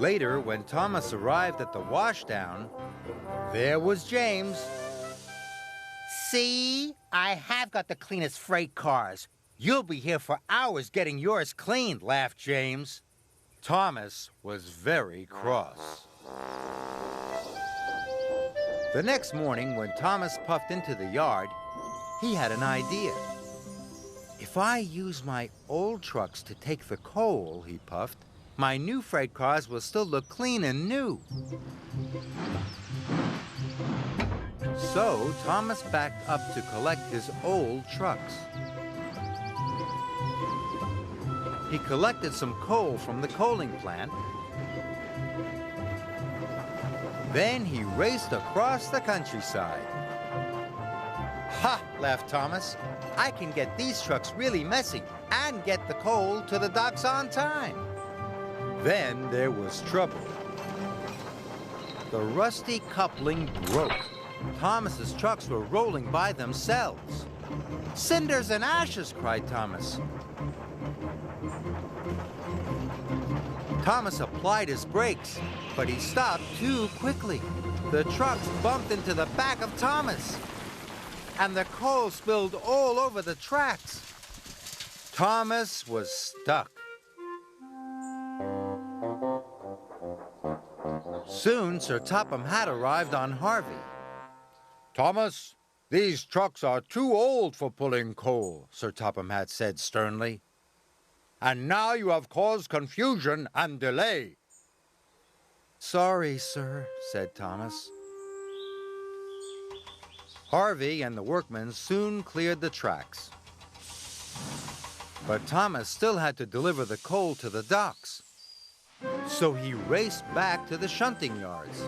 Later, when Thomas arrived at the washdown, there was James. See? I have got the cleanest freight cars. You'll be here for hours getting yours cleaned, laughed James. Thomas was very cross. The next morning, when Thomas puffed into the yard, he had an idea. If I use my old trucks to take the coal, he puffed, my new freight cars will still look clean and new. So Thomas backed up to collect his old trucks. He collected some coal from the coaling plant. Then he raced across the countryside. Ha! Laughed Thomas. I can get these trucks really messy and get the coal to the docks on time. Then there was trouble. The rusty coupling broke. Thomas's trucks were rolling by themselves. Cinders and ashes, cried Thomas. Thomas applied his brakes, but he stopped too quickly. The trucks bumped into the back of Thomas, and the coal spilled all over the tracks. Thomas was stuck. Soon, Sir Topham Hatt arrived on Harvey. "Thomas, these trucks are too old for pulling coal," Sir Topham Hatt said sternly. "And now you have caused confusion and delay." "Sorry, sir," said Thomas. Harvey and the workmen soon cleared the tracks. But Thomas still had to deliver the coal to the docks. So he raced back to the shunting yards.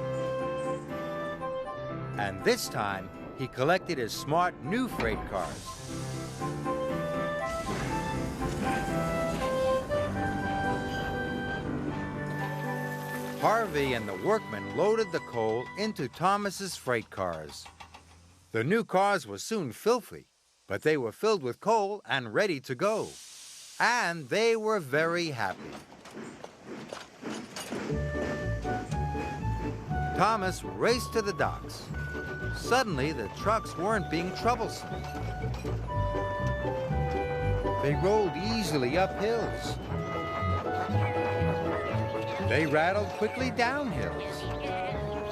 And this time, he collected his smart new freight cars. Harvey and the workmen loaded the coal into Thomas's freight cars. The new cars were soon filthy, but they were filled with coal and ready to go. And they were very happy. Thomas raced to the docks. Suddenly, the trucks weren't being troublesome. They rolled easily up hills. They rattled quickly down hills.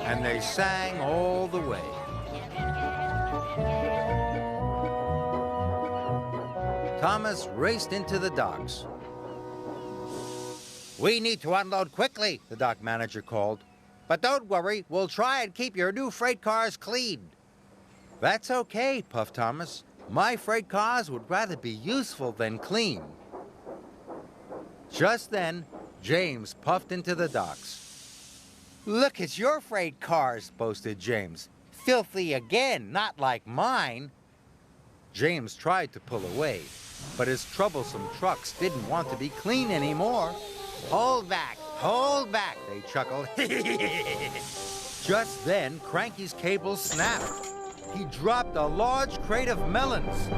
And they sang all the way. Thomas raced into the docks. "We need to unload quickly," the dock manager called. "But don't worry, we'll try and keep your new freight cars clean." "That's okay," puffed Thomas. "My freight cars would rather be useful than clean." Just then, James puffed into the docks. "Look at your freight cars," boasted James. "Filthy again, not like mine." James tried to pull away, but his troublesome trucks didn't want to be clean anymore. "Hold back, they chuckled. Just then, Cranky's cable snapped. He dropped a large crate of melons.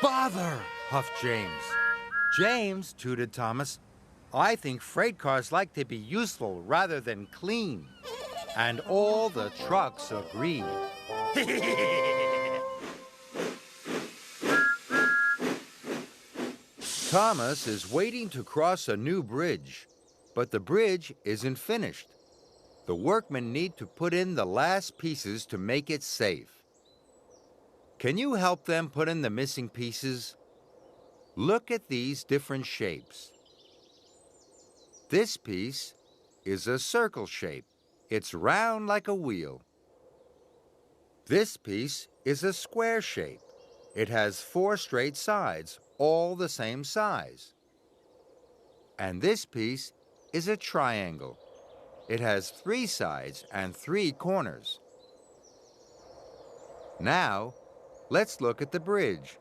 "Bother!" huffed James. "James," tooted Thomas, "I think freight cars like to be useful rather than clean." And all the trucks agreed. Thomas is waiting to cross a new bridge, but the bridge isn't finished. The workmen need to put in the last pieces to make it safe. Can you help them put in the missing pieces? Look at these different shapes. This piece is a circle shape. It's round like a wheel. This piece is a square shape. It has 4 straight sides, all the same size. And this piece is a triangle. It has 3 sides and 3 corners. Now, let's look at the bridge.